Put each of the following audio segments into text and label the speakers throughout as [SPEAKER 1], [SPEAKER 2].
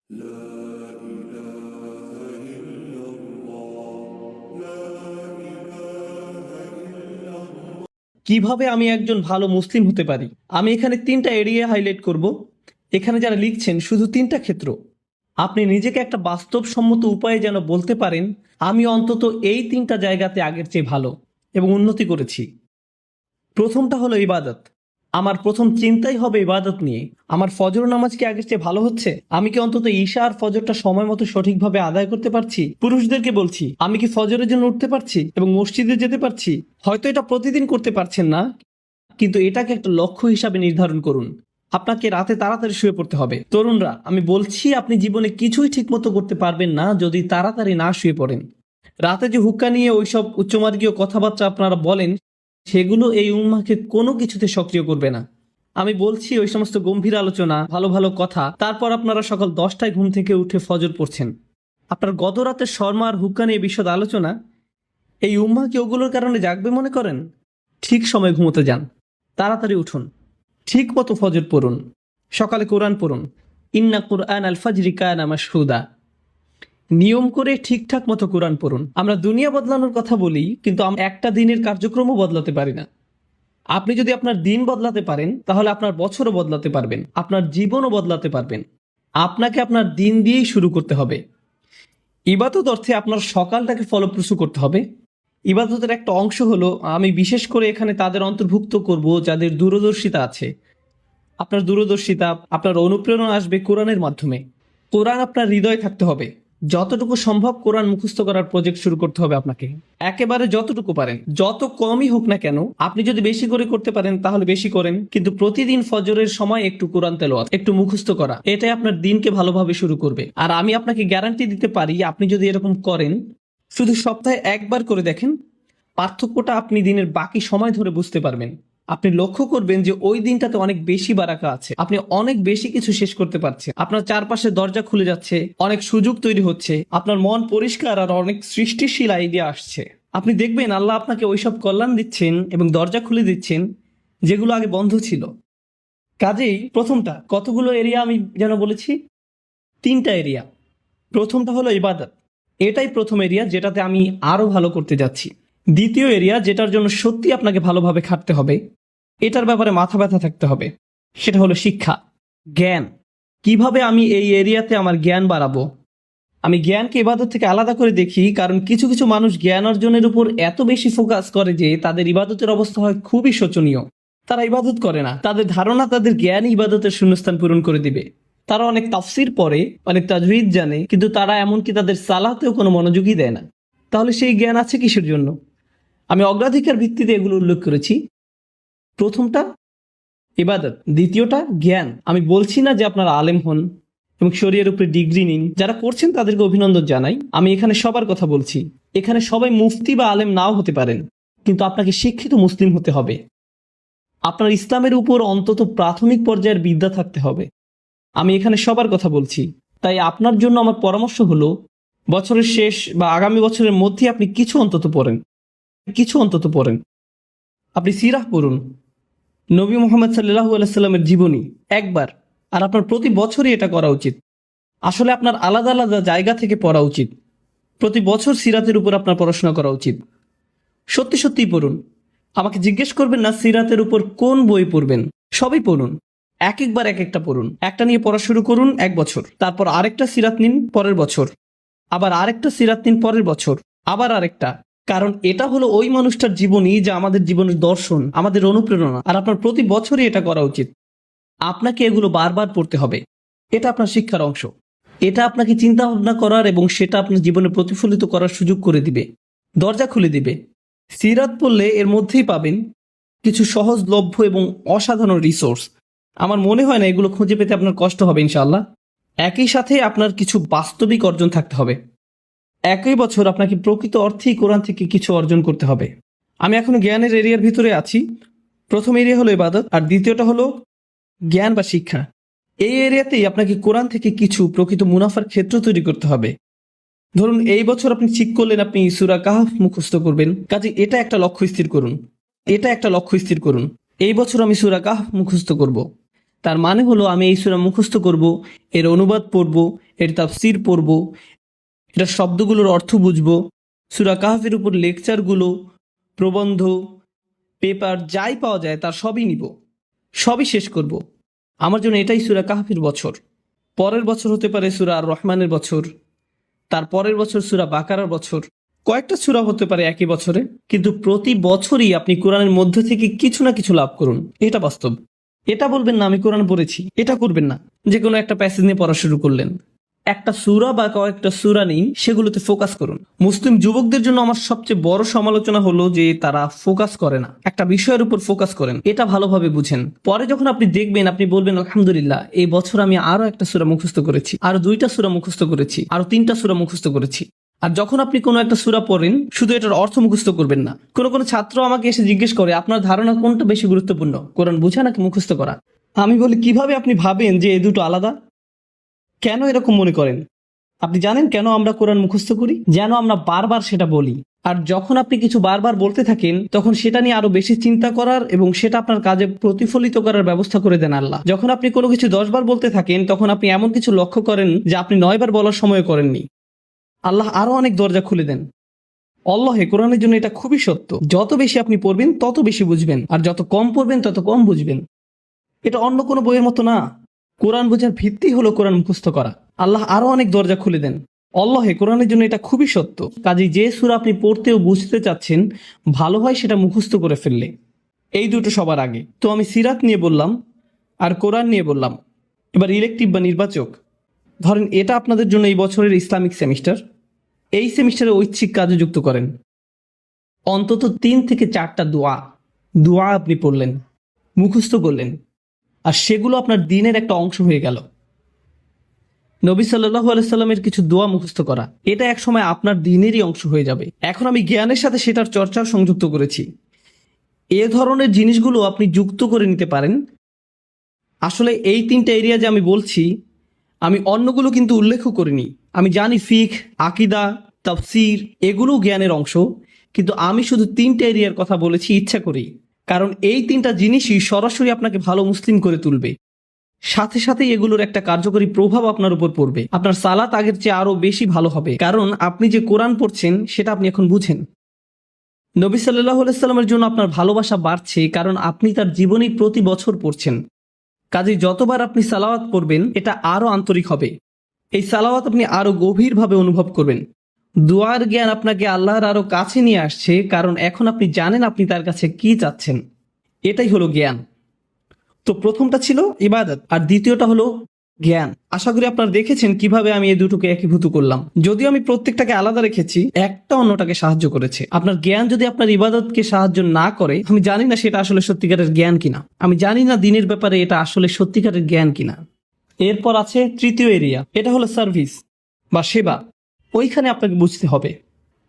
[SPEAKER 1] কিভাবে আমি একজন ভালো মুসলিম হতে পারি? আমি এখানে 3টা এরিয়া হাইলাইট করব। এখানে যারা লিখছেন শুধু 3টা ক্ষেত্র। আপনি নিজেকে একটা বাস্তবসম্মত উপায়ে যেন বলতে পারেন, আমি অন্তত এই 3টা জায়গাতে আগের চেয়ে ভালো এবং উন্নতি করেছি। প্রথমটা হলো ইবাদত। আমার প্রথম চিন্তাই হবে ইবাদত নিয়ে। আমার ফজর নামাজ কি আগের চেয়ে ভালো হচ্ছে? আমি কি অন্তত ঈশা আর ফজরটা সময় মতো সঠিকভাবে আদায় করতে পারছি? পুরুষদেরকে বলছি, আমি কি ফজরের জন্য উঠতে পারছি এবং মসজিদে যেতে পারছি? হয়তো এটা প্রতিদিন করতে পারছেন না, কিন্তু এটাকে একটা লক্ষ্য হিসাবে নির্ধারণ করুন। আপনাকে রাতে তাড়াতাড়ি শুয়ে পড়তে হবে। তরুণরা, আমি বলছি আপনি জীবনে কিছুই ঠিকমতো করতে পারবেন না যদি তাড়াতাড়ি না শুয়ে পড়েন। রাতে যে হুক্কা নিয়ে ওইসব উচ্চমার্গীয় কথাবার্তা আপনারা বলেন, সেগুলো এই উম্মাকে কোনো কিছুতে সক্রিয় করবে না। আমি বলছি ওই সমস্ত গম্ভীর আলোচনা, ভালো ভালো কথা, তারপর আপনারা সকাল 10টায় ঘুম থেকে উঠে ফজর পড়ছেন। আপনার গত রাতের শর্মা আর হুক্কা নিয়ে বিশদ আলোচনা, এই উম্মা কি ওগুলোর কারণে জাগবে মনে করেন? ঠিক সময় ঘুমোতে যান, তাড়াতাড়ি উঠুন, ঠিক মতো ফজর পড়ুন, সকালে কোরআন পড়ুন। ইন্না কুরআন আল ফাজরি কানা মাশহুদা। নিয়ম করে ঠিকঠাক মতো কোরআন পড়ুন। আমরা দুনিয়া বদলানোর কথা বলি, কিন্তু আমরা একটা দিনের কার্যক্রমও বদলাতে পারি না। আপনি যদি আপনার দিন বদলাতে পারেন, তাহলে আপনার বছরও বদলাতে পারবেন, আপনার জীবনও বদলাতে পারবেন। আপনাকে আপনার দিন দিয়েই শুরু করতে হবে। ইবাদত অর্থে আপনার সকালটাকে ফলপ্রসূ করতে হবে। ইবাদতের একটা অংশ হলো, আমি বিশেষ করে এখানে তাদের অন্তর্ভুক্ত করব যাদের দূরদর্শিতা আছে। আপনার দূরদর্শিতা, আপনার অনুপ্রেরণা আসবে কোরআনের মাধ্যমে। কোরআন আপনার হৃদয়ে থাকতে হবে। যতটুকু সম্ভব কোরআন মুখস্থ করার প্রজেক্ট শুরু করতে হবে আপনাকে। একেবারে যতটুকু পারেন, যত কমই হোক না কেন। আপনি যদি বেশি করে করতে পারেন তাহলে বেশি করেন, কিন্তু প্রতিদিন ফজরের সময় একটু কোরআন তেলাওয়াত, একটু মুখস্থ করা, এটাই আপনার দিনকে ভালোভাবে শুরু করবে। আর আমি আপনাকে গ্যারান্টি দিতে পারি, আপনি যদি এরকম করেন, শুধু সপ্তাহে একবার করে দেখেন, পার্থক্যটা আপনি দিনের বাকি সময় ধরে বুঝতে পারবেন। আপনি লক্ষ্য করবেন যে ওই দিনটাতে অনেক বেশি বারাকা আছে, আপনি অনেক বেশি কিছু শেষ করতে পারছেন, আপনার চারপাশে দরজা খুলে যাচ্ছে, অনেক সুযোগ তৈরি হচ্ছে, আপনার মন পরিষ্কার আর অনেক সৃষ্টিশীল আইডিয়া আসছে। আপনি দেখবেন আল্লাহ আপনাকে ওইসব কল্যাণ দিচ্ছেন এবং দরজা খুলে দিচ্ছেন যেগুলো আগে বন্ধ ছিল। কাজেই প্রথমটা, কতগুলো এরিয়া আমি যেন বলেছি? 3টা এরিয়া। প্রথমটা হলো ইবাদত। এটাই প্রথম এরিয়া যেটাতে আমি আরো ভালো করতে যাচ্ছি। দ্বিতীয় এরিয়া, যেটার জন্য সত্যি আপনাকে ভালোভাবে খাটতে হবে, এটার ব্যাপারে মাথা ব্যথা থাকতে হবে, সেটা হলো শিক্ষা, জ্ঞান। কিভাবে আমি এই এরিয়াতে আমার জ্ঞান বাড়াবো? আমি জ্ঞানকে ইবাদত থেকে আলাদা করে দেখি, কারণ কিছু কিছু মানুষ জ্ঞান অর্জনের উপর এত বেশি ফোকাস করে যে তাদের ইবাদতের অবস্থা হয় খুবই শোচনীয়। তারা ইবাদত করে না, তাদের ধারণা তাদের জ্ঞান ইবাদতের শূন্যস্থান পূরণ করে দিবে। তারা অনেক তাফসির পড়ে, অনেক তাজউইদ জানে, কিন্তু তারা এমনকি তাদের সালাতেও কোনো মনোযোগই দেয় না। তাহলে সেই জ্ঞান আছে কিসের জন্য? আমি অগ্রাধিকার ভিত্তিতে এগুলো উল্লেখ করেছি। প্রথমটা ইবাদত, দ্বিতীয়টা জ্ঞান। আমি বলছি না যে আপনারা আলেম হন এবং শরীয়তের উপরে ডিগ্রি নিন। যারা করছেন তাদেরকে অভিনন্দন জানাই। আমি এখানে সবার কথা বলছি। এখানে সবাই মুফতি বা আলেম নাও হতে পারেন, কিন্তু আপনাকে শিক্ষিত মুসলিম হতে হবে। আপনার ইসলামের উপর অন্তত প্রাথমিক পর্যায়ের বিদ্যা থাকতে হবে। আমি এখানে সবার কথা বলছি। তাই আপনার জন্য আমার পরামর্শ হলো, বছরের শেষ বা আগামী বছরের মধ্যে আপনি কিছু অন্তত পড়েন। আপনি সিরাহ পড়ুন, নবী মোহাম্মদ সাল্লাল্লাহু আলাইহি সাল্লামের জীবনী একবার। আর আপনার প্রতি বছরই এটা করা উচিত। আসলে আপনার আলাদা আলাদা জায়গা থেকে পড়া উচিত। প্রতি বছর সিরাতের উপর আপনার পড়াশোনা করা উচিত। সত্যি সত্যিই পড়ুন। আমাকে জিজ্ঞেস করবেন না সিরাতের উপর কোন বই পড়বেন, সবই পড়ুন। এক একবার এক একটা পড়ুন। একটা নিয়ে পড়া শুরু করুন 1 বছর, তারপর আরেকটা সিরাত নিন পরের বছর, আবার আরেকটা সিরাত নিন পরের বছর, আবার আরেকটা। কারণ এটা হলো ওই মানুষটার জীবনী যা আমাদের জীবনের দর্শন, আমাদের অনুপ্রেরণা। আর আপনার প্রতি বছরই এটা করা উচিত। আপনাকে এগুলো বারবার পড়তে হবে। এটা আপনার শিক্ষার অংশ। এটা আপনাকে চিন্তা ভাবনা করার এবং সেটা আপনার জীবনে প্রতিফলিত করার সুযোগ করে দিবে, দরজা খুলে দিবে। সিরাত পড়লে এর মধ্যেই পাবেন কিছু সহজলভ্য এবং অসাধারণ রিসোর্স। আমার মনে হয় না এগুলো খুঁজে পেতে আপনার কষ্ট হবে ইনশাআল্লাহ। একই সাথে আপনার কিছু বাস্তবিক অর্জন থাকতে হবে। একই বছর আপনাকে প্রকৃত অর্থেই কোরআন থেকে কিছু অর্জন করতে হবে। আমি এখনো জ্ঞানের এরিয়ার ভিতরে আছি। প্রথম এরিয়া হলো ইবাদত, আর দ্বিতীয়টা হলো জ্ঞান বা শিক্ষা। এই এরিয়াতেই আপনাকে কোরআন থেকে কিছু প্রকৃত মুনাফার ক্ষেত্র তৈরি করতে হবে। ধরুন এই বছর আপনি ঠিক করলেন আপনি সূরা কাহফ মুখস্থ করবেন, কাজে এটা একটা লক্ষ্য স্থির করুন। এই বছর আমি সূরা কাহফ মুখস্থ করব। তার মানে হলো আমি এই সূরা মুখস্থ করব, এর অনুবাদ পড়ব এর তাফসীর পড়ব, এটা শব্দগুলোর অর্থ বুঝব, সূরা কাহফের উপর লেকচারগুলো, প্রবন্ধ, পেপার যাই পাওয়া যায় তার সবই নিব, সবই শেষ করব। আমার জন্য এটাই সূরা কাহফের বছর। পরের বছর হতে পারে সূরা আর রহমানের বছর, তার পরের বছর সূরা বাকারার বছর, কয়েকটা সূরা হতে পারে একই বছরে, কিন্তু প্রতি বছরই আপনি কোরআনের মধ্য থেকে কিছু না কিছু লাভ করুন। এটা বাস্তব। এটা বলবেন না আমি কোরআন পড়েছি, এটা করবেন না যে কোনো একটা প্যাসেজ নিয়ে পড়া শুরু করলেন। একটা সূরা বা কয়েকটা সূরা নেই, সেগুলোতে ফোকাস করুন। মুসলিম যুবকদের জন্য আমার সবচেয়ে বড় সমালোচনা হলো যে তারা ফোকাস করে না, একটা বিষয়ের উপর ফোকাস করেন। এটা ভালোভাবে বুঝেন, পরে যখন আপনি দেখবেন আপনি বলবেন আলহামদুলিল্লাহ এই বছর আমি আরো একটা সূরা মুখস্থ করেছি, আরো 2টা সূরা মুখস্থ করেছি, আরো 3টা সূরা মুখস্থ করেছি। আর যখন আপনি কোনো একটা সূরা পড়েন শুধু এটার অর্থ মুখস্থ করবেন না। কোনো ছাত্র আমাকে এসে জিজ্ঞেস করে আপনার ধারণা কোনটা বেশি গুরুত্বপূর্ণ, কোরআন বোঝা নাকি মুখস্থ করা? আমি বলি কিভাবে আপনি ভাবেন যে এই দুটো আলাদা? কেন এরকম মনে করেন? আপনি জানেন কেন আমরা কোরআন মুখস্থ করি? যেন আমরা বারবার সেটা বলি। আর যখন আপনি কিছু বারবার বলতে থাকেন তখন সেটা নিয়ে আরো বেশি চিন্তা করার এবং সেটা আপনার কাজে প্রতিফলিত করার ব্যবস্থা করে দেন আল্লাহ। যখন আপনি কোনো কিছু 10 বার বলতে থাকেন তখন আপনি এমন কিছু লক্ষ্য করেন যা আপনি 9 বার বলার সময় করেননি। আল্লাহ আরো অনেক দরজা খুলে দেন। আল্লাহে কোরআনের জন্য এটা খুবই সত্য। যত বেশি আপনি পড়বেন তত বেশি বুঝবেন, আর যত কম পড়বেন তত কম বুঝবেন। এটা অন্য কোনো বইয়ের মতো না। কোরআন বোঝার ভিত্তি হলো কোরআন মুখস্থ করা। আল্লাহ আরো অনেক দরজা খুলে দেন। আল্লাহে কোরআনের জন্য এটা খুবই সত্য। কাজেই যে সূরা আপনি পড়তে ও বুঝতে চাচ্ছেন ভালো হয় সেটা মুখস্থ করে ফেললে। এই দুটো সবার আগে। তো আমি সিরাত নিয়ে বললাম আর কোরআন নিয়ে বললাম। এবার ইলেকটিভ বা নির্বাচক। ধরেন এটা আপনাদের জন্য এই বছরের ইসলামিক সেমিস্টার। এই সেমিস্টারে ঐচ্ছিক কাজে যুক্ত করেন। অন্তত 3 থেকে 4টা দোয়া আপনি পড়লেন, মুখস্থ করলেন, আর সেগুলো আপনার দিনের একটা অংশ হয়ে গেল। নবী সাল্লাল্লাহু আলাইহি সাল্লামের কিছু দোয়া মুখস্থ করা, এটা এক সময় আপনার দিনেরই অংশ হয়ে যাবে। এখন আমি জ্ঞানের সাথে সেটার চর্চাও সংযুক্ত করেছি। এ ধরনের জিনিসগুলো আপনি যুক্ত করে নিতে পারেন। আসলে এই 3টা এরিয়া যে আমি বলছি, আমি অন্যগুলো কিন্তু উল্লেখও করিনি। আমি জানি ফিকহ, আকীদা, তাফসীর এগুলো জ্ঞানের অংশ, কিন্তু আমি শুধু 3টা এরিয়ার কথা বলেছি ইচ্ছা করেই। কারণ এই 3টা জিনিসই সরাসরি আপনাকে ভালো মুসলিম করে তুলবে। সাথে সাথে এগুলোর একটা কার্যকরী প্রভাব আপনার উপর পড়বে। আপনার সালাত আগের চেয়ে আরো বেশি ভালো হবে, কারণ আপনি যে কোরআন পড়ছেন সেটা আপনি এখন বুঝেন। নবী সাল্লাল্লাহু আলাইহি সাল্লামের জন্য আপনার ভালোবাসা বাড়ছে কারণ আপনি তার জীবনী প্রতি বছর পড়ছেন। কাজেই যতবার আপনি সালাওয়াত পড়বেন এটা আরো আন্তরিক হবে। এই সালাওয়াত আপনি আরো গভীরভাবে অনুভব করবেন। দোয়ার জ্ঞান আপনাকে আল্লাহর আরো কাছে নিয়ে আসছে, কারণ এখন আপনি জানেন আপনি তার কাছে কি চাচ্ছেন। এটাই হলো জ্ঞান। তো প্রথমটা ছিল ইবাদত আর দ্বিতীয়টা হলো জ্ঞান। আশা করি আপনারা দেখেছেন কিভাবে আমি এই দুটোকে একীভূত করলাম। যদিও আমি প্রত্যেকটাকে আলাদা রেখেছি, একটা অন্যটাকে সাহায্য করেছে। আপনার জ্ঞান যদি আপনার ইবাদতকে সাহায্য না করে, আমি জানি না সেটা আসলে সত্যিকারের জ্ঞান কিনা। আমি জানি না দিনের ব্যাপারে এটা আসলে সত্যিকারের জ্ঞান কিনা। এরপর আছে তৃতীয় এরিয়া, এটা হলো সার্ভিস বা সেবা। ওইখানে আপনাকে বুঝতে হবে,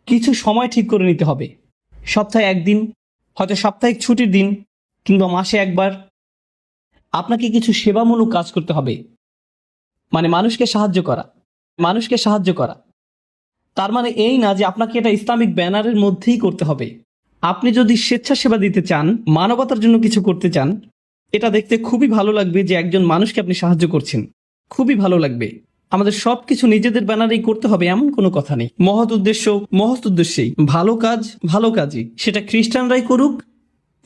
[SPEAKER 1] কিছু সময় ঠিক করে নিতে হবে। সপ্তাহে 1 দিন, হয়তো সাপ্তাহিক ছুটির দিন, কিংবা মাসে একবার আপনাকে কিছু সেবামূলক কাজ করতে হবে। মানে মানুষকে সাহায্য করা। তার মানে এই না যে আপনাকে এটা ইসলামিক ব্যানারের মধ্যেই করতে হবে। আপনি যদি স্বেচ্ছাসেবা দিতে চান, মানবতার জন্য কিছু করতে চান, এটা দেখতে খুবই ভালো লাগবে যে একজন মানুষকে আপনি সাহায্য করছেন। খুবই ভালো লাগবে। আমাদের সবকিছু নিজেদের ব্যানারেই করতে হবে এমন কোনো কথা নেই। মহৎ উদ্দেশ্যেই ভালো কাজই, সেটা খ্রিস্টানরাই করুক,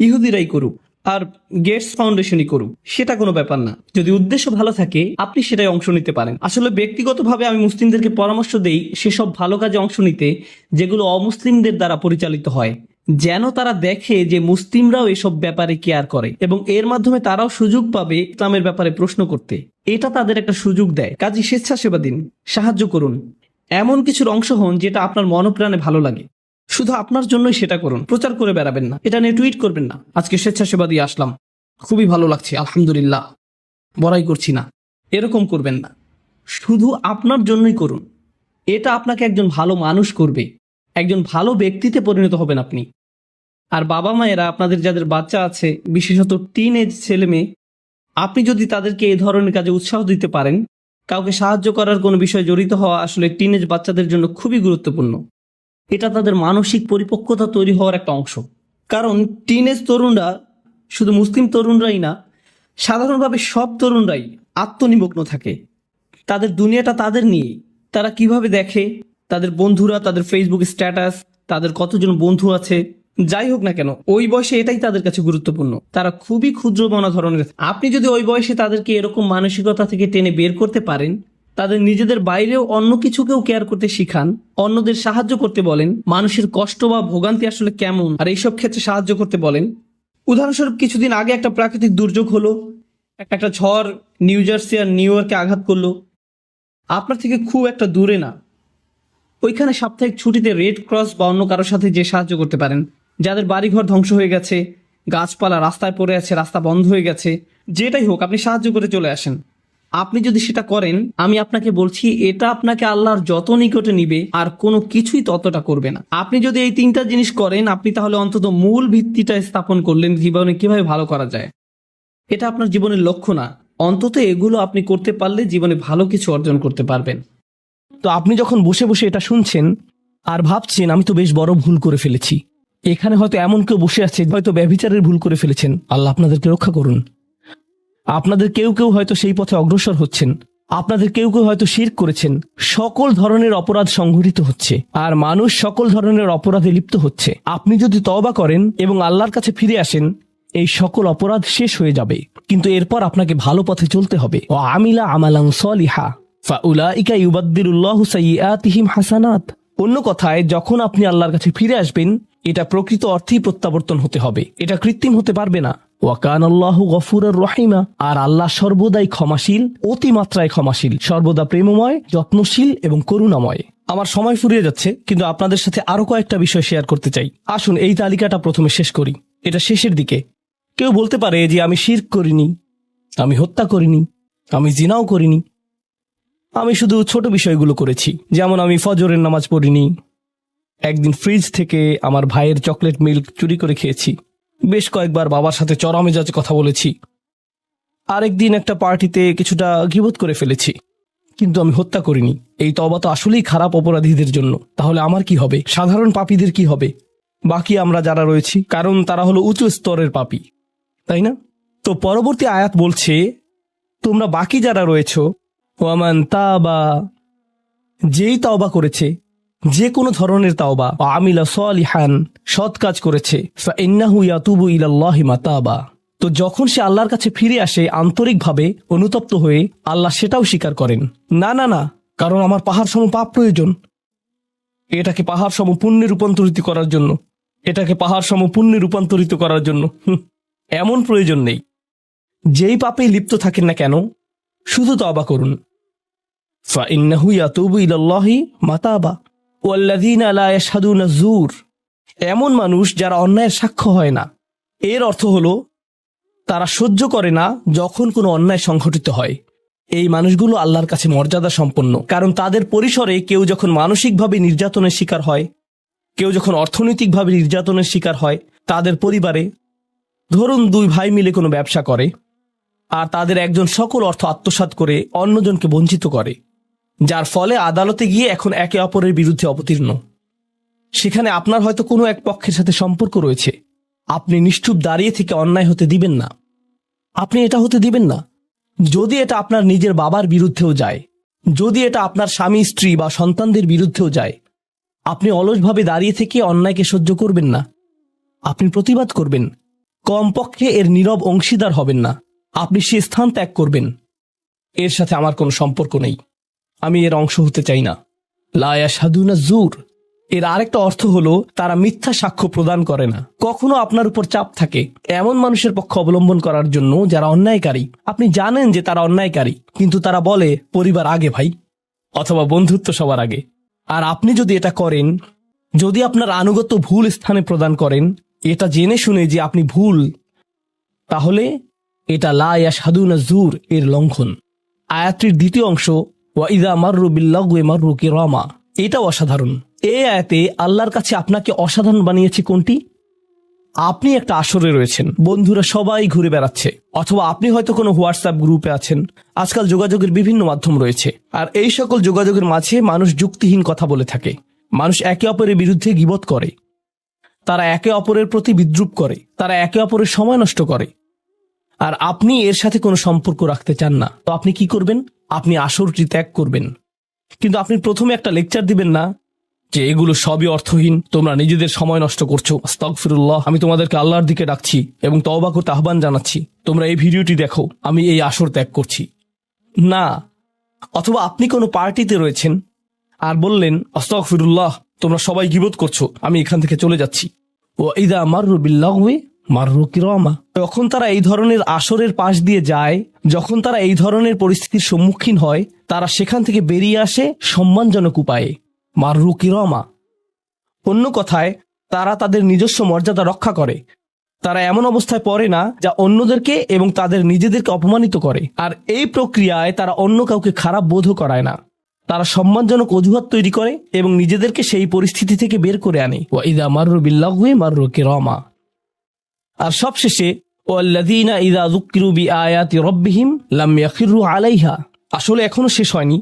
[SPEAKER 1] ইহুদিরাই করুক, আর গেটস ফাউন্ডেশনই করুক, সেটা কোনো ব্যাপার না। যদি উদ্দেশ্য ভালো থাকে আপনি সেটাই অংশ নিতে পারেন। আসলে ব্যক্তিগতভাবে আমি মুসলিমদেরকে পরামর্শ দেই সেসব ভালো কাজে অংশ নিতে যেগুলো অমুসলিমদের দ্বারা পরিচালিত হয়, যেন তারা দেখে যে মুসলিমরাও এসব ব্যাপারে কেয়ার করে এবং এর মাধ্যমে তারাও সুযোগ পাবে ইসলামের ব্যাপারে প্রশ্ন করতে। এটা তাদের একটা সুযোগ দেয়। কাজে স্বেচ্ছাসেবা দিন, সাহায্য করুন, এমন কিছুর অংশ হন যেটা আপনার মনপ্রাণে ভালো লাগে। শুধু আপনার জন্যই সেটা করুন, প্রচার করে বেড়াবেন না, এটা নিয়ে টুইট করবেন না, আজকে স্বেচ্ছাসেবা দিয়ে আসলাম, খুবই ভালো লাগছে, আলহামদুলিল্লাহ, বড়াই করছি না, এরকম করবেন না। শুধু আপনার জন্যই করুন। এটা আপনাকে একজন ভালো মানুষ করবে, একজন ভালো ব্যক্তিতে পরিণত হবেন আপনি। আর বাবা মায়েরা আপনাদের যাদের বাচ্চা আছে, বিশেষত টিন এজ ছেলে মেয়ে, আপনি যদি তাদেরকে এই ধরনের কাজে উৎসাহ দিতে পারেন, কাউকে সাহায্য করার কোনো বিষয়ে জড়িত হওয়া আসলে টিন এজ বাচ্চাদের জন্য খুবই গুরুত্বপূর্ণ। এটা তাদের মানসিক পরিপক্কতা তৈরি হওয়ার একটা অংশ। কারণ টিনেজ তরুণরা শুধু মুসলিম তরুণরাই না, সাধারণভাবে সব তরুণরাই আত্মনিমগ্ন থাকে। তাদের দুনিয়াটা তাদের নিয়ে। তারা কিভাবে দেখে, তাদের বন্ধুরা, তাদের ফেসবুক স্ট্যাটাস, তাদের কতজন বন্ধু আছে, যাই হোক না কেন ওই বয়সে এটাই তাদের কাছে গুরুত্বপূর্ণ। তারা খুবই ক্ষুদ্র মনা ধরনের। আপনি যদি ওই বয়সে তাদেরকে এরকম মানসিকতা থেকে টেনে বের করতে পারেন, তাদের নিজেদের বাইরেও অন্য কিছুকেও কেয়ার করতে শিখান, অন্যদের সাহায্য করতে বলেন, মানুষের কষ্ট বা ভোগান্তি আসলে কেমন আর এইসব ক্ষেত্রে সাহায্য করতে বলেন। উদাহরণস্বরূপ কিছুদিন আগে একটা প্রাকৃতিক দুর্যোগ হলো, একটা ঝড় নিউ জার্সি আর নিউ ইয়র্কে আঘাত করলো। আপনার থেকে খুব একটা দূরে না, ওইখানে সাপ্তাহিক ছুটিতে রেড ক্রস বা অন্য কারোর সাথে যে সাহায্য করতে পারেন, যাদের বাড়িঘর ধ্বংস হয়ে গেছে, গাছপালা রাস্তায় পড়ে আছে, রাস্তা বন্ধ হয়ে গেছে, যেটাই হোক আপনি সাহায্য করে চলে আসেন। আপনি যদি সেটা করেন, আমি আপনাকে বলছি এটা আপনাকে আল্লাহর যত নিকটে নিবে আর কোনো কিছুই ততটা করবে না। আপনি যদি এই তিনটা জিনিস করেন, আপনি তাহলে অন্তত মূল ভিত্তিটা স্থাপন করলেন জীবনে কিভাবে ভালো করা যায়। এটা আপনার জীবনের লক্ষ্য না, অন্তত এগুলো আপনি করতে পারলে জীবনে ভালো কিছু অর্জন করতে পারবেন।
[SPEAKER 2] তো আপনি যখন বসে বসে এটা শুনছেন আর ভাবছেন আমি তো বেশ বড় ভুল করে ফেলেছি, এখানে হয়তো এমন কেউ বসে আছে হয়তো ব্যভিচারের ভুল করে ফেলেছেন, আল্লাহ আপনাদেরকে রক্ষা করুন। আপনাদের কেউ কেউ হয়তো সেই পথে অগ্রসর হচ্ছেন, আপনাদের কেউ কেউ হয়তো শিরক করেছেন। সকল ধরনের অপরাধ সংঘটিত হচ্ছে আর মানুষ সকল ধরনের অপরাধে লিপ্ত হচ্ছে। আপনি যদি তওবা করেন এবং আল্লাহর কাছে ফিরে আসেন, এই সকল অপরাধ শেষ হয়ে যাবে। কিন্তু এরপর আপনাকে ভালো পথে চলতে হবে। ও আমিলা আমালান সলিহা ফাউলাইকা ইউবাদদিলুল্লাহু সাইয়্যাতিহিম হাসানাত। অন্য কথায়, যখন আপনি আল্লাহর কাছে ফিরে আসবেন, এটা প্রকৃত অর্থেই প্রত্যাবর্তন হতে হবে, এটা কৃত্রিম হতে পারবে না। ওয়া কানাল্লাহু গফুরুর রহিমা, আর আল্লাহ সর্বদাই ক্ষমাশীল, অতিমাত্রায় ক্ষমাশীল, সর্বদা প্রেমময়, যত্নশীল এবং করুণাময়। আমার সময় ফুরিয়ে যাচ্ছে, কিন্তু আপনাদের সাথে আরো কয়েকটা বিষয় শেয়ার করতে চাই। আসুন এই তালিকাটা প্রথমে শেষ করি। এটা শেষের দিকে। কেউ বলতে পারে যে আমি শিরক করিনি, আমি হত্যা করিনি, আমি জিনাও করিনি, আমি শুধু ছোট বিষয়গুলো করেছি, যেমন আমি ফজরের নামাজ পড়িনি, একদিন ফ্রিজ থেকে আমার ভাইয়ের চকলেট মিল্ক চুরি করে খেয়েছি, বেশ কয়েকবার বাবার সাথে চড়া মেজাজে কথা বলেছি, আরেকদিন একটা পার্টিতে কিছুটা গীবত করে ফেলেছি, কিন্তু আমি হত্যা করিনি। এই তওবা তো আসলেই খারাপ অপরাধীদের জন্য। তাহলে আমার কি হবে? সাধারণ পাপীদের কি হবে? বাকি আমরা যারা রয়েছি, কারণ তারা হলো উঁচু স্তরের পাপী, তাই না? তো পরবর্তী আয়াত বলছে, তোমরা বাকি যারা রয়েছ, ওয়ামান তাবা, যেই তাওবা করেছে, যে কোনো ধরনের তাওবা, আমিলা সালিহান, সৎ কাজ করেছে, ফাইন্নাহু ইয়াতুবু ইলাল্লাহি মাতাবা, তো যখন সে আল্লাহর কাছে ফিরে আসে আন্তরিকভাবে, অনুতপ্ত হয়ে, আল্লাহ সেটাও স্বীকার করেন। না না না, কারণ আমার পাহাড় সম পাপ প্রয়োজন, এটাকে পাহাড় সম পুণ্যে রূপান্তরিত করার জন্য, এটাকে পাহাড় সম পুণ্যে রূপান্তরিত করার জন্য এমন প্রয়োজন নেই। যেই পাপে লিপ্ত থাকেন না কেন, শুধু তওবা করুন। ফাইন্নাহু ইয়াতুবু ইলাল্লাহি মাতাবা ওয়াল্লাযীনা লা ইয়াশহাদুনা যুর, এমন মানুষ যারা অন্যায়ের সাক্ষ্য হয় না। এর অর্থ হলো তারা সহ্য করে না যখন কোনো অন্যায় সংঘটিত হয়। এই মানুষগুলো আল্লাহর কাছে মর্যাদা সম্পন্ন, কারণ তাদের পরিসরে কেউ যখন মানসিকভাবে নির্যাতনের শিকার হয়, কেউ যখন অর্থনৈতিকভাবে নির্যাতনের শিকার হয়, তাদের পরিবারে, ধরুন দুই ভাই মিলে কোনো ব্যবসা করে আর তাদের একজন সকল অর্থ আত্মসাৎ করে অন্যজনকে বঞ্চিত করে, যার ফলে আদালতে গিয়ে এখন একে অপরের বিরুদ্ধে অবতীর্ণ। সেখানে আপনার হয়তো কোনো এক পক্ষের সাথে সম্পর্ক রয়েছে, আপনি নিশ্চুপ দাঁড়িয়ে থেকে অন্যায় হতে দিবেন না। আপনি এটা হতে দিবেন না। যদি এটা আপনার নিজের বাবার বিরুদ্ধেও যায়, যদি এটা আপনার স্বামী, স্ত্রী বা সন্তানদের বিরুদ্ধেও যায়, আপনি অলসভাবে দাঁড়িয়ে থেকে অন্যায়কে সহ্য করবেন না, আপনি প্রতিবাদ করবেন। কমপক্ষে এর নীরব অংশীদার হবেন না, আপনি সে স্থান ত্যাগ করবেন। এর সাথে আমার কোনো সম্পর্ক নেই, আমি এর অংশ হতে চাই না। লা ইয়াশহাদুনা যুর, এর আরেকটা অর্থ হলো তারা মিথ্যা সাক্ষ্য প্রদান করে না। কখনো আপনার উপর চাপ থাকে এমন মানুষের পক্ষ অবলম্বন করার জন্য যারা অন্যায়কারী। আপনি জানেন যে তারা অন্যায়কারী, কিন্তু তারা বলে পরিবার আগে ভাই, অথবা বন্ধুত্ব সবার আগে। আর আপনি যদি এটা করেন, যদি আপনার আনুগত্য ভুল স্থানে প্রদান করেন, এটা জেনে শুনে যে আপনি ভুল, তাহলে এটা লা ইয়াশহাদুনা যুর এর লঙ্ঘন। আয়াতটির দ্বিতীয় অংশ, ওয়া ইযা মাররু বিল্লাগwi মাররু কিরামা, এটাও অসাধারণ। এই আয়াতে আল্লাহর কাছে আপনাকে অসাধারণ বানিয়েছে কোনটি? আপনি একটা আসরে রয়েছেন, বন্ধুরা সবাই ঘুরে বেড়াচ্ছে, অথবা আপনি হয়তো কোনো হোয়াটসঅ্যাপ গ্রুপে আছেন। আজকাল যোগাযোগের বিভিন্ন মাধ্যম রয়েছে, আর এই সকল যোগাযোগের মাঝে মানুষ যুক্তিহীন কথা বলে থাকে। মানুষ একে অপরের বিরুদ্ধে গীবত করে, তারা একে অপরের প্রতি বিদ্রুপ করে, তারা একে অপরের সময় নষ্ট করে। আর আপনি এর সাথে কোনো সম্পর্ক রাখতে চান না, তো আপনি কি করবেন? আপনি আসরটি ত্যাগ করবেন। কিন্তু আপনি প্রথমে একটা লেকচার দিবেন না যে এগুলো সবই অর্থহীন, তোমরা নিজেদের সময় নষ্ট করছো, আস্তাগফিরুল্লাহ, আমি তোমাদেরকে আল্লাহর দিকে ডাকছি এবং তওবা করতে আহ্বান জানাচ্ছি, তোমরা এই ভিডিওটি দেখো, আমি এই আসর ত্যাগ করছি না। অথবা আপনি কোনো পার্টিতে রয়েছেন আর বললেন, আস্তাগফিরুল্লাহ, তোমরা সবাই গীবত করছো, আমি এখান থেকে চলে যাচ্ছি। ও ইদা মাররু বিল্লাগওয়ি মাররু কিরামা। যখন তারা এই ধরনের আসরের পাশ দিয়ে যায়, যখন তারা এই ধরনের পরিস্থিতির সম্মুখীন হয়, তারা সেখান থেকে বেরিয়ে আসে সম্মানজনক উপায়ে, মাররু কিরামা। অন্য কথায়, তারা তাদের নিজস্ব মর্যাদা রক্ষা করে। তারা এমন অবস্থায় পড়ে না যা অন্যদেরকে এবং তাদের নিজেদেরকে অপমানিত করে। আর এই প্রক্রিয়ায় তারা অন্য কাউকে খারাপ বোধও করায় না। তারা সম্মানজনক অজুহাত তৈরি করে এবং নিজেদেরকে সেই পরিস্থিতি থেকে বের করে আনে। ওয়া ইযা মাররু বিল্লাগওয়ি মাররু কিরামা। আর সবশেষে, ওয়াল্লাযীনা ইযা যুক্কিরু বিআয়াতি রাব্বিহিম লাম ইয়াখিরু আলাইহা। আসলে এখনো শেষ হয়নি,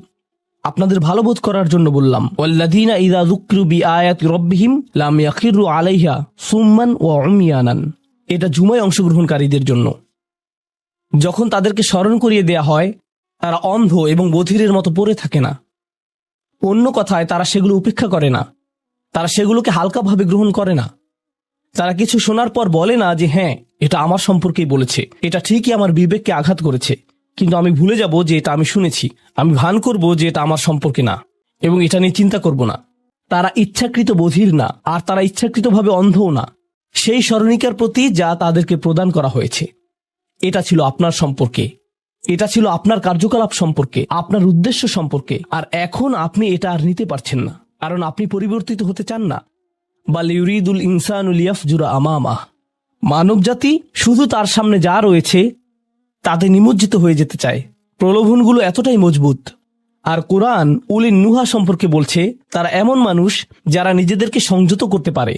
[SPEAKER 2] আপনাদের ভালো বোধ করার জন্য বললাম। ওয়াল্লাযীনা ইযা যুক্কিরু বিআয়াতি রাব্বিহিম লাম ইয়াখিরু আলাইহা সুম্মান ওয়া উমিয়ানান। এটা জুমায় অংশগ্রহণকারীদের জন্য। যখন তাদেরকে স্মরণ করিয়ে দেয়া হয়, তারা অন্ধ এবং বধিরের মতো পড়ে থাকে না। অন্য কথায়, তারা সেগুলো উপেক্ষা করে না, তারা সেগুলোকে হালকাভাবে গ্রহণ করে না। তারা কিছু শোনার পর বলে না যে হ্যাঁ, এটা আমার সম্পর্কেই বলেছে, এটা ঠিকই আমার বিবেককে আঘাত করেছে, কিন্তু আমি ভুলে যাব যে এটা আমি শুনেছি, আমি ভান করব যে এটা আমার সম্পর্কে না এবং এটা নিয়ে চিন্তা করব না। তারা ইচ্ছাকৃত বধির না, আর তারা ইচ্ছাকৃতভাবে অন্ধও না। সেই স্মরণিকার প্রতি যা তাদেরকে প্রদান করা হয়েছে, এটা ছিল আপনার সম্পর্কে, এটা ছিল আপনার কার্যকলাপ সম্পর্কে, আপনার উদ্দেশ্য সম্পর্কে। আর এখন আপনি এটা আর নিতে পারছেন না, কারণ আপনি পরিবর্তিত হতে চান না। বাল ইউরিদুল ইনসানু লিয়াফজুরা আমামাহ। মানবজাতি শুধু তার সামনে যা রয়েছে তাতে নিমজ্জিত হয়ে যেতে চায়। প্রলোভনগুলো এতটাই মজবুত। আর কোরআন উলিন নুহা সম্পর্কে বলছে, তারা এমন মানুষ যারা নিজেদেরকে সংযত করতে পারে।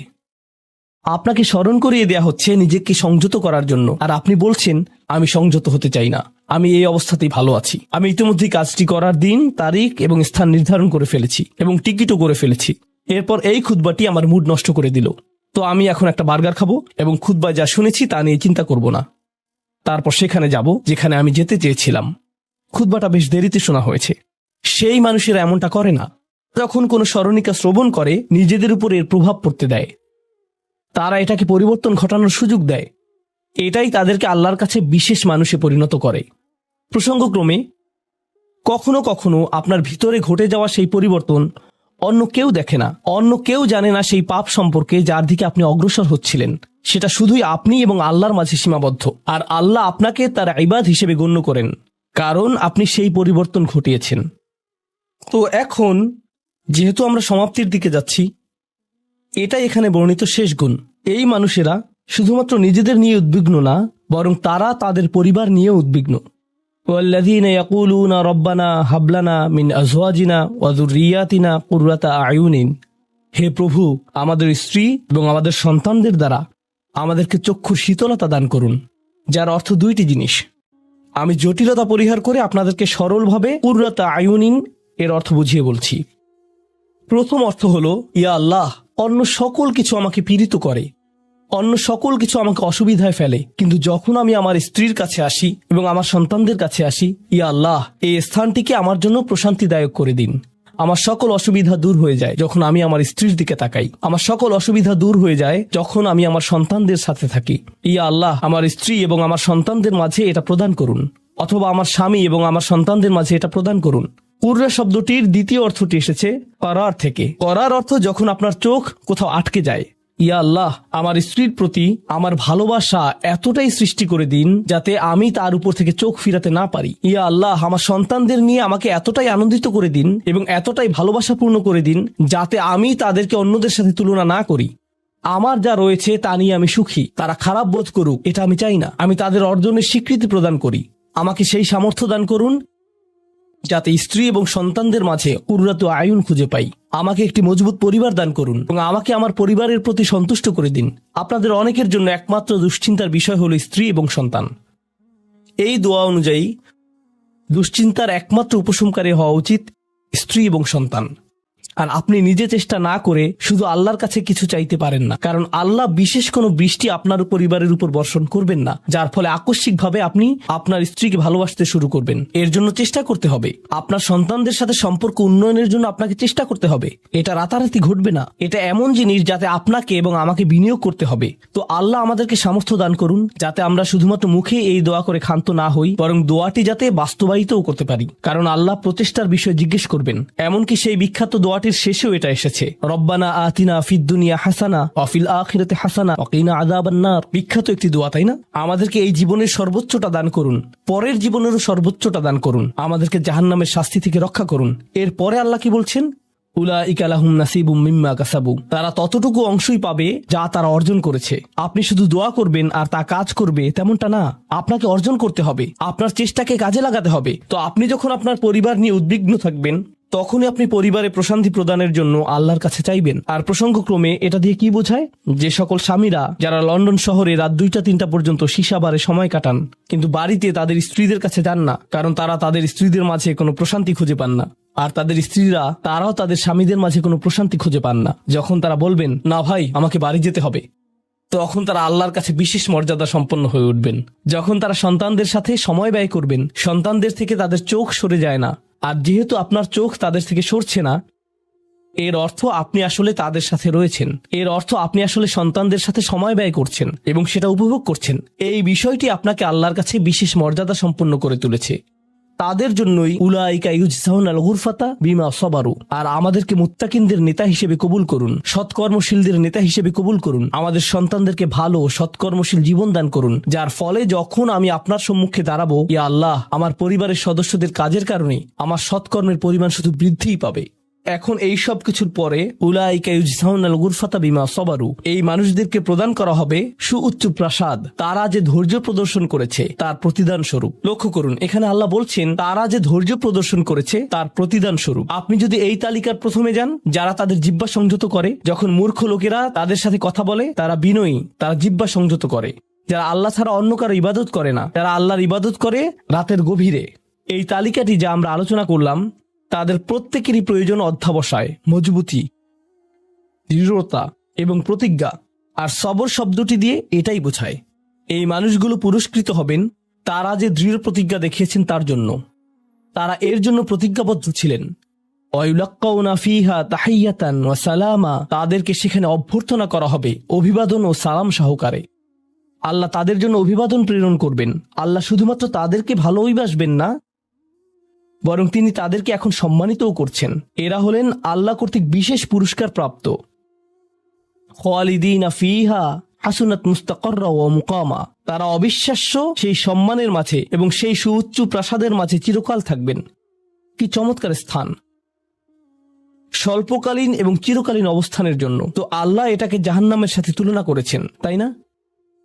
[SPEAKER 2] আপনাকে স্মরণ করিয়ে দেয়া হচ্ছে নিজেকে সংযত করার জন্য, আর আপনি বলছেন আমি সংযত হতে চাই না, আমি এই অবস্থাতেই ভালো আছি। আমি ইতিমধ্যেই কাজটি করার দিন, তারিখ এবং স্থান নির্ধারণ করে ফেলেছি এবং টিকিটও করে ফেলেছি। এরপর এই খুতবাটি আমার মুড নষ্ট করে দিল, তো আমি এখন একটা বার্গার খাবো এবং খুতবায় যা শুনেছি তা নিয়ে চিন্তা করব না। তারপর সেখানে যাব যেখানে আমি যেতে চেয়েছিলাম। খুতবাটা বেশ দেরিতে শোনা হয়েছে। সেই মানুষেরা এমনটা করে না। যখন কোনো স্মরণিকা শ্রবণ করে, নিজেদের উপর এর প্রভাব পড়তে দেয়। তারা এটাকে পরিবর্তন ঘটানোর সুযোগ দেয়। এটাই তাদেরকে আল্লাহর কাছে বিশেষ মানুষে পরিণত করে। প্রসঙ্গক্রমে, কখনো কখনো আপনার ভিতরে ঘটে যাওয়া সেই পরিবর্তন অন্য কেউ দেখে না, অন্য কেউ জানে না সেই পাপ সম্পর্কে যার দিকে আপনি অগ্রসর হচ্ছিলেন। সেটা শুধুই আপনি এবং আল্লাহর মাঝে সীমাবদ্ধ। আর আল্লাহ আপনাকে তার ইবাদ হিসেবে গণ্য করেন, কারণ আপনি সেই পরিবর্তন ঘটিয়েছেন। তো এখন যেহেতু আমরা সমাপ্তির দিকে যাচ্ছি, এটাই এখানে বর্ণিত শেষ গুণ। এই মানুষেরা শুধুমাত্র নিজেদের নিয়ে উদ্বিগ্ন না, বরং তারা তাদের পরিবার নিয়ে উদ্বিগ্ন। ওয়াল্লাযীনা ইয়াকুলুনা রব্বানা হাব লানা মিন আজওয়াজিনা ওয়া যুররিয়াতিনা কুররাতা আয়ুনিন। হে প্রভু, আমাদের স্ত্রী এবং আমাদের সন্তানদের দ্বারা আমাদেরকে চক্ষুর শীতলতা দান করুন, যার অর্থ দুইটি জিনিস। আমি জটিলতা পরিহার করে আপনাদেরকে সরলভাবে কুররাতা আয়ুনিন এর অর্থ বুঝিয়ে বলছি। প্রথম অর্থ হলো, ইয়া আল্লাহ, অন্য সকল কিছু আমাকে পীড়িত করে, অন্য সকল কিছু আমাকে অসুবিধায় ফেলে, কিন্তু যখন আমি আমার স্ত্রীর কাছে আসি এবং আমার সন্তানদের কাছে আসি, ইয়া আল্লাহ, এই স্থানটিকে আমার জন্য প্রশান্তিদায়ক করে দিন। আমার সকল অসুবিধা দূর হয়ে যায় যখন আমি আমার স্ত্রীর দিকে তাকাই। আমার সকল অসুবিধা দূর হয়ে যায় যখন আমি আমার সন্তানদের সাথে থাকি। ইয়া আল্লাহ, আমার স্ত্রী এবং আমার সন্তানদের মাঝে এটা প্রদান করুন, অথবা আমার স্বামী এবং আমার সন্তানদের মাঝে এটা প্রদান করুন। কুররা শব্দটির দ্বিতীয় অর্থটি এসেছে করার থেকে। করার অর্থ যখন আপনার চোখ কোথাও আটকে যায়। ইয়া আল্লাহ, আমার স্ত্রীর প্রতি আমার ভালোবাসা এতটাই সৃষ্টি করে দিন যাতে আমি তার উপর থেকে চোখ ফিরাতে না পারি। ইয়া আল্লাহ, আমার সন্তানদের নিয়ে আমাকে এতটাই আনন্দিত করে দিন এবং এতটাই ভালোবাসাপূর্ণ করে দিন যাতে আমি তাদেরকে অন্যদের সাথে তুলনা না করি। আমার যা রয়েছে তা নিয়ে আমি সুখী। তারা খারাপ বোধ করুক, এটা আমি চাই না। আমি তাদের অর্জনের স্বীকৃতি প্রদান করি। আমাকে সেই সামর্থ্য দান করুন যাতে স্ত্রী এবং সন্তানদের মাঝে কুররাতু আয়ুন খুঁজে পাই। আমাকে একটি মজবুত পরিবার দান করুন এবং আমাকে আমার পরিবারের প্রতি সন্তুষ্ট করে দিন। আপনাদের অনেকের জন্য একমাত্র দুশ্চিন্তার বিষয় হলো স্ত্রী এবং সন্তান। এই দোয়া অনুযায়ী দুশ্চিন্তার একমাত্র উপশমকারী হওয়া উচিত স্ত্রী এবং সন্তান। আর আপনি নিজে চেষ্টা না করে শুধু আল্লাহর কাছে কিছু চাইতে পারেন না, কারণ আল্লাহ বিশেষ কোনো বৃষ্টি আপনার পরিবারের উপর বর্ষণ করবেন না যার ফলে আকস্মিকভাবে আপনি আপনার স্ত্রীকে ভালোবাসতে শুরু করবেন। এর জন্য চেষ্টা করতে হবে। আপনার সন্তানদের সাথে সম্পর্ক উন্নয়নের জন্য আপনাকে চেষ্টা করতে হবে। এটা রাতারাতি ঘটবে না। এটা এমন জিনিস যাতে আপনাকে এবং আমাকে বিনিয়োগ করতে হবে। তো আল্লাহ আমাদেরকে সামর্থ্য দান করুন যাতে আমরা শুধুমাত্র মুখে এই দোয়া করে ক্ষান্ত না হই, বরং দোয়াটি যাতে বাস্তবায়িতও করতে পারি। কারণ আল্লাহ প্রচেষ্টার বিষয়ে জিজ্ঞেস করবেন। এমনকি সেই বিখ্যাত দোয়াটির শেষেও এটা এসেছে, রব্বানা আতিনা ফিদ দুনিয়া হাসানা ওয়া ফিল আখিরাতি হাসানা ওয়া কিনা আযাবান নার। বিখ্যাত একটি দোয়া, তাই না? আমাদেরকে এই জীবনের সর্বোচ্চটা দান করুন, পরের জীবনেরও সর্বোচ্চটা দান করুন, আমাদেরকে জাহান্নামের শাস্তি থেকে রক্ষা করুন। এরপরে আল্লাহ কি বলছেন? উলাইকা লাহুম নাসিবুম মিম্মা কাসাবু। তারা ততটুকু অংশই পাবে যা তারা অর্জন করেছে। আপনি শুধু দোয়া করবেন আর তা কাজ করবে তেমনটা না। আপনাকে অর্জন করতে হবে, আপনার চেষ্টাকে কাজে লাগাতে হবে। তো আপনি যখন আপনার পরিবার নিয়ে উদ্বিগ্ন থাকবেন তখনই আপনি পরিবারে প্রশান্তি প্রদানের জন্য আল্লাহর কাছে চাইবেন। আর প্রসঙ্গক্রমে এটা দিয়ে কি বোঝায়? যে সকল স্বামীরা যারা লন্ডন শহরে রাত 2টা-3টা পর্যন্ত সীসাবারে সময় কাটান কিন্তু বাড়িতে তাদের স্ত্রীদের কাছে যান না, কারণ তারা তাদের স্ত্রীদের মাঝে কোনো প্রশান্তি খুঁজে পান না, আর তাদের স্ত্রীরা তারাও তাদের স্বামীদের মাঝে কোনো প্রশান্তি খুঁজে পান না। যখন তারা বলবেন না ভাই আমাকে বাড়ি যেতে হবে, তখন তারা আল্লাহর কাছে বিশেষ মর্যাদা সম্পন্ন হয়ে উঠবেন। যখন তারা সন্তানদের সাথে সময় ব্যয় করবেন, সন্তানদের থেকে তাদের চোখ সরে যায় না। আর যেহেতু আপনার চোখ তাদের থেকে সরছে না, এর অর্থ আপনি আসলে তাদের সাথে রয়েছেন। এর অর্থ আপনি আসলে সন্তানদের সাথে সময় ব্যয় করছেন এবং সেটা উপভোগ করছেন। এই বিষয়টি আপনাকে আল্লাহর কাছে বিশেষ মর্যাদা সম্পন্ন করে তুলেছে। তাদের জন্যই উলাইকা ইউজজাউনাল গুরফাতা বিমা সাবারু। আর আমাদেরকে মুত্তাকিনদের নেতা হিসেবে কবুল করুন, সৎকর্মশীলদের নেতা হিসেবে কবুল করুন। আমাদের সন্তানদেরকে ভালো সৎকর্মশীল জীবন দান করুন, যার ফলে যখন আমি আপনার সম্মুখে দাঁড়াবো, ইয়া আল্লাহ, আমার পরিবারের সদস্যদের কাজের কারণে আমার সৎকর্মের পরিমাণ শুধু বৃদ্ধিই পাবে। এখন এই সব কিছুর পরে উলাইকা ইউজজাউনাল গুরফাতা বিমা সাবারু, এই মানুষদেরকে প্রদান করা হবে সুউচ্চ প্রাসাদ, তারা যে ধৈর্য প্রদর্শন করেছে তার প্রতিদান স্বরূপ। লক্ষ্য করুন, এখানে আল্লাহ বলছেন তারা যে ধৈর্য প্রদর্শন করেছে তার প্রতিদান স্বরূপ। আপনি যদি এই তালিকার প্রথমে যান, যারা তাদের জিহ্বা সংযত করে, যখন মূর্খ লোকেরা তাদের সাথে কথা বলে তারা বিনয়ী, তারা জিহ্বা সংযত করে। যারা আল্লাহ ছাড়া অন্য কারো ইবাদত করে না, যারা আল্লাহর ইবাদত করে রাতের গভীরে। এই তালিকাটি যা আমরা আলোচনা করলাম তাদের প্রত্যেকেরই প্রয়োজন অধ্যাবসায়, মজবুতি, দৃঢ়তা এবং প্রতিজ্ঞা। আর সবর শব্দটি দিয়ে এটাই বোঝায়। এই মানুষগুলো পুরস্কৃত হবেন তারা যে দৃঢ় প্রতিজ্ঞা দেখিয়েছেন তার জন্য। তারা এর জন্য প্রতিজ্ঞাবদ্ধ ছিলেন। ওয়ায়ুলাক্কাউনা ফিহা তাহিয়াতান ওয়া সালামা, তাদেরকে সেখানে অভ্যর্থনা করা হবে অভিবাদন ও সালাম সহকারে। আল্লাহ তাদের জন্য অভিবাদন প্রেরণ করবেন। আল্লাহ শুধুমাত্র তাদেরকে ভালোবাসবেন না, বরং তিনি তাদেরকে এখন সম্মানিতও করছেন। এরা হলেন আল্লাহ কর্তৃক বিশেষ পুরস্কার প্রাপ্ত। খালিদিনা ফিহা হাসুনাত মুস্তাকাররা ওয়া মুকামা, তারা অবিশ্বাস্য সেই সম্মানের মাঝে এবং সেই সুউচ্চ প্রাসাদের মাঝে চিরকাল থাকবেন। কি চমৎকার স্থান, স্বল্পকালীন এবং চিরকালীন অবস্থানের জন্য। তো আল্লাহ এটাকে জাহান্নামের সাথে তুলনা করেছেন, তাই না?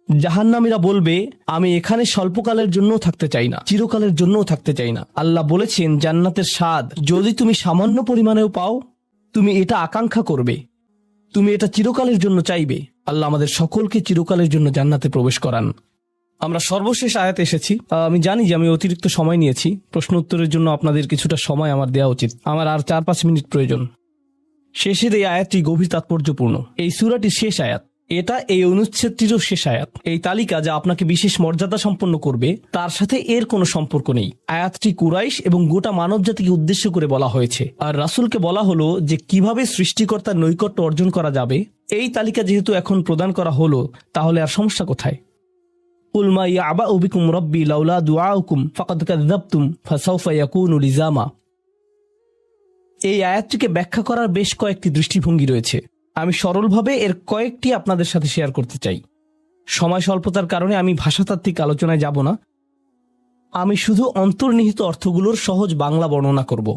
[SPEAKER 2] জাহান্নামীরা বলবে আমি এখানে স্বল্পকালের জন্য থাকতে চাই না, চিরকালের জন্যও থাকতে চাই না। আল্লাহ বলেছেন জান্নাতের স্বাদ যদি তুমি সামান্য পরিমাণেও পাও, তুমি এটা আকাঙ্ক্ষা করবে, তুমি এটা চিরকালের জন্য চাইবে। আল্লাহ আমাদের সকলকে চিরকালের জন্য জান্নাতে প্রবেশ করান। আমরা সর্বশেষ আয়াতে এসেছি। আমি জানি যে আমি অতিরিক্ত সময় নিয়েছি, প্রশ্ন উত্তরের জন্য আপনাদের কিছুটা সময় আমার দেওয়া উচিত। আমার আর 4-5 মিনিট প্রয়োজন। শেষের এই আয়াতটি গভীর তাৎপর্যপূর্ণ। এই সূরাটির শেষ আয়াত, এটা এই অনুচ্ছেদটিরও শেষ আয়াত। এই তালিকা যা আপনাকে বিশেষ মর্যাদা সম্পন্ন করবে তার সাথে এর কোনো সম্পর্ক নেই। আয়াতটি কুরাইশ এবং গোটা মানব জাতিকে উদ্দেশ্য করে বলা হয়েছে। আর রাসূলকে বলা হলো যে কিভাবে সৃষ্টিকর্তার নৈকট্য অর্জন করা যাবে। এই তালিকা যেহেতু এখন প্রদান করা হলো, তাহলে আর সমস্যা কোথায়? কুল মা ইয়াবাউ বিকুম রাব্বি লাউলা দুআউকুম ফাকাদ কাযযাবতুম ফাসাউফা ইয়াকুনু লিজামা। এই আয়াতটিকে ব্যাখ্যা করার বেশ কয়েকটি দৃষ্টিভঙ্গি রয়েছে। আমি সরলভাবে এর কয়েকটি আপনাদের সাথে শেয়ার করতে চাই। সময় স্বল্পতার কারণে আমি ভাষাতাত্ত্বিক আলোচনায় যাব না। আমি শুধু অন্তর্নিহিত অর্থগুলোর সহজ বাংলা বর্ণনা করব।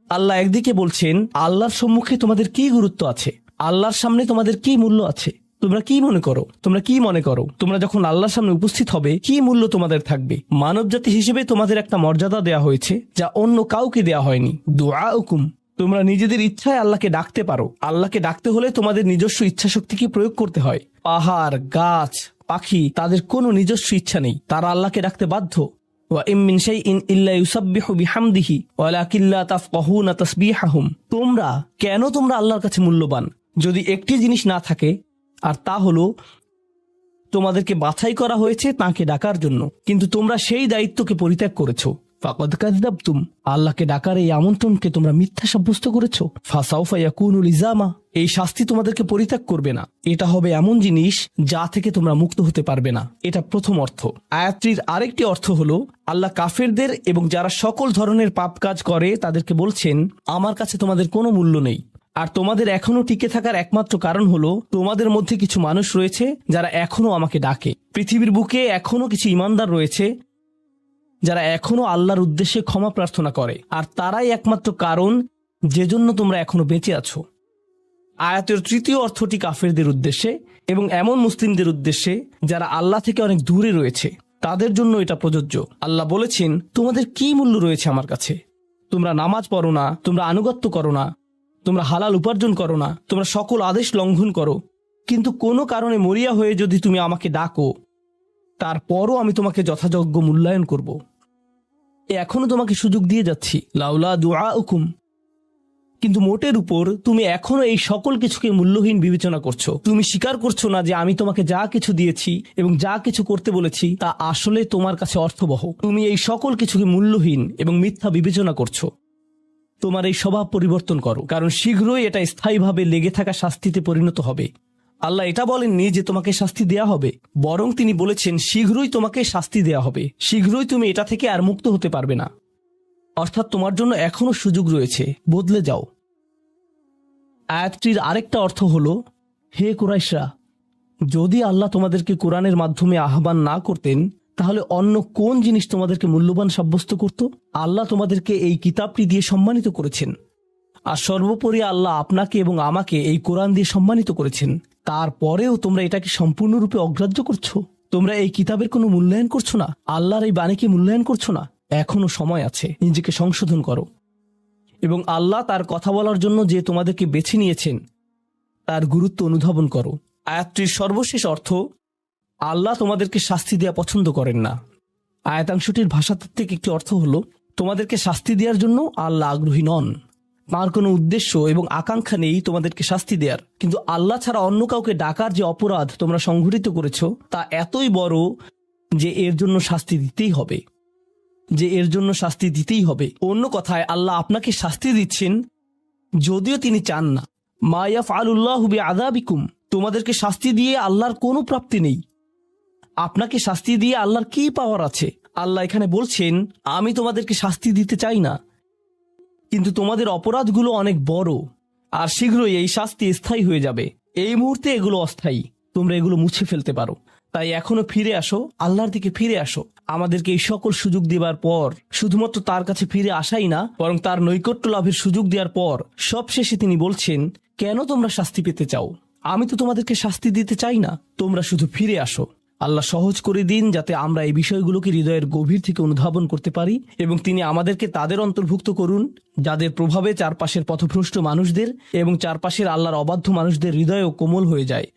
[SPEAKER 2] আল্লাহ একদিকে বলছেন আল্লাহর সম্মুখে তোমাদের কি গুরুত্ব আছে, আল্লাহর সামনে তোমাদের কি মূল্য আছে, তোমরা কি মনে করো, তোমরা যখন আল্লাহর সামনে উপস্থিত হবে কি মূল্য তোমাদের থাকবে। মানবজাতি হিসেবে তোমাদের একটা মর্যাদা দেয়া হয়েছে যা অন্য কাউকে দেয়া হয়নি। দুআউকুম, তোমরা নিজেদের ইচ্ছায় আল্লাহকে ডাকতে পারো। আল্লাহকে ডাকতে হলে তোমাদের নিজস্ব ইচ্ছা শক্তিকে প্রয়োগ করতে হয়। পাহাড়, গাছ, পাখি, তাদের কোনো নিজস্ব ইচ্ছা নেই, তারা আল্লাহকে ডাকতে বাধ্য। ওয়া ইম মিন শাইইন ইল্লা ইউসাব্বিহু বিহামদিহি ওয়ালাকিন লা তাফকাহুনা তাসবিহাহুম। তোমরা আল্লাহর কাছে মূল্যবান যদি একটি জিনিস না থাকে, আর তা হলো তোমাদেরকে বাছাই করা হয়েছে তাকে ডাকার জন্য, কিন্তু তোমরা সেই দায়িত্বকে পরিত্যাগ করেছো। ফাকাদ কাযযাবতুম, আল্লাহকে ডাকার এই আমন্ত্রণকে তোমরা মিথ্যা সাব্যস্ত করেছো। ফাসাউফা ইয়াকুনু লিজামা, এই শাস্তি তোমাদেরকে পরিত্যাগ করবে না। এটা হবে এমন জিনিস যা থেকে তোমরা মুক্ত হতে পারবে না। এটা প্রথম অর্থ। আয়াতটির আরেকটি অর্থ হলো আল্লাহ কাফেরদের এবং যারা সকল ধরনের পাপ কাজ করে তাদেরকে বলছেন, আমার কাছে তোমাদের কোনো মূল্য নেই। আর তোমাদের এখনো টিকে থাকার একমাত্র কারণ হলো তোমাদের মধ্যে কিছু মানুষ রয়েছে যারা এখনো আমাকে ডাকে। পৃথিবীর বুকে এখনো কিছু ইমানদার রয়েছে যারা এখনো আল্লাহর উদ্দেশ্যে ক্ষমা প্রার্থনা করে, আর তারাই একমাত্র কারণ যে জন্য তোমরা এখনো বেঁচে আছো। আয়াতের তৃতীয় অর্থটি কাফেরদের উদ্দেশ্যে এবং এমন মুসলিমদের উদ্দেশ্যে যারা আল্লাহ থেকে অনেক দূরে রয়েছে, তাদের জন্য এটা প্রযোজ্য। আল্লাহ বলেছেন, তোমাদের কি মূল্য রয়েছে আমার কাছে? তোমরা নামাজ পড়ো না, তোমরা আনুগত্য করো না, তোমরা হালাল উপার্জন করো না, তোমরা সকল আদেশ লঙ্ঘন করো, কিন্তু কোনো কারণে মরিয়া হয়ে যদি তুমি আমাকে ডাকো, তারপরও আমি তোমাকে যথাযোগ্য মূল্যায়ন করব। এখনো তোমাকে সুযোগ দিয়ে যাচ্ছি, লাউলা দুআউকুম, কিন্তু মোটের উপর তুমি এখনো এই সকল কিছুকে মূল্যহীন বিবেচনা করছো। তুমি স্বীকার করছো না যে আমি তোমাকে যা কিছু দিয়েছি এবং যা কিছু করতে বলেছি তা আসলে তোমার কাছে অর্থবহ। তুমি এই সকল কিছুকে মূল্যহীন এবং মিথ্যা বিবেচনা করছো। তোমার এই স্বভাব পরিবর্তন করো, কারণ শীঘ্রই এটা স্থায়ীভাবে লেগে থাকা শাস্তিতে পরিণত হবে। আল্লাহ এটা বলেননি যে তোমাকে শাস্তি দেয়া হবে, বরং তিনি বলেছেন শীঘ্রই তোমাকে শাস্তি দেয়া হবে, শীঘ্রই তুমি এটা থেকে আর মুক্ত হতে পারবে না। অর্থাৎ তোমার জন্য এখনো সুযোগ রয়েছে, বদলে যাও। আয়াতটির আরেকটা অর্থ হলো, হে কুরাইশরা, যদি আল্লাহ তোমাদেরকে কোরআনের মাধ্যমে আহ্বান না করতেন তাহলে অন্য কোন জিনিস তোমাদেরকে মূল্যবান সাব্যস্ত করত? আল্লাহ তোমাদেরকে এই কিতাবটি দিয়ে সম্মানিত করেছেন, আর সর্বোপরি আল্লাহ আপনাকে এবং আমাকে এই কোরআন দিয়ে সম্মানিত করেছেন। তারপরেও তোমরা এটাকে সম্পূর্ণরূপে অগ্রাহ্য করছো। তোমরা এই কিতাবের কোনো মূল্যায়ন করছো না, আল্লাহর এই বাণীকে মূল্যায়ন করছো না। এখনো সময় আছে, নিজেকে সংশোধন করো এবং আল্লাহ তার কথা বলার জন্য যে তোমাদেরকে বেছে নিয়েছেন তার গুরুত্ব অনুধাবন করো। আয়াতটির সর্বশেষ অর্থ, আল্লাহ তোমাদেরকে শাস্তি দেওয়া পছন্দ করেন না। আয়াতাংশটির ভাষাতাত্ত্বিক একটি অর্থ হলো, তোমাদেরকে শাস্তি দেওয়ার জন্য আল্লাহ আগ্রহী নন। তার কোনো উদ্দেশ্য এবং আকাঙ্ক্ষা নেই তোমাদেরকে শাস্তি দেওয়ার, কিন্তু আল্লাহ ছাড়া অন্য কাউকে ডাকার যে অপরাধ তোমরা সংঘটিত করেছ তা এতই বড় যে এর জন্য শাস্তি দিতেই হবে। অন্য কথায় আল্লাহ আপনাকে শাস্তি দিচ্ছেন যদিও তিনি চান না। মা ইয়াফআলুল্লাহু বিআযাবিকুম, তোমাদেরকে শাস্তি দিয়ে আল্লাহর কোনো প্রাপ্তি নেই। আপনাকে শাস্তি দিয়ে আল্লাহর কি পাওয়ার আছে? আল্লাহ এখানে বলছেন, আমি তোমাদেরকে শাস্তি দিতে চাই না, কিন্তু তোমাদের অপরাধগুলো অনেক বড়, আর শীঘ্রই এই শাস্তি স্থায়ী হয়ে যাবে। এই মুহূর্তে এগুলো অস্থায়ী, তোমরা এগুলো মুছে ফেলতে পারো। তাই এখনো ফিরে আসো, আল্লাহর দিকে ফিরে আসো। আমাদেরকে এই সকল সুযোগ দেবার পর শুধুমাত্র তার কাছে ফিরে আসাই না, বরং তার নৈকট্য লাভের সুযোগ দেওয়ার পর সবশেষে তিনি বলছেন, কেন তোমরা শাস্তি পেতে চাও? আমি তো তোমাদেরকে শাস্তি দিতে চাই না, তোমরা শুধু ফিরে আসো। আল্লাহ সহজ করে দিন যাতে আমরা এই বিষয়গুলোকে হৃদয়ের গভীর থেকে অনুধাবন করতে পারি, এবং তিনি আমাদেরকে তাদের অন্তর্ভুক্ত করুন যাদের প্রভাবে চারপাশের পথভ্রষ্ট মানুষদের এবং চারপাশের আল্লাহর অবাধ্য মানুষদের হৃদয়ও কোমল হয়ে যায়।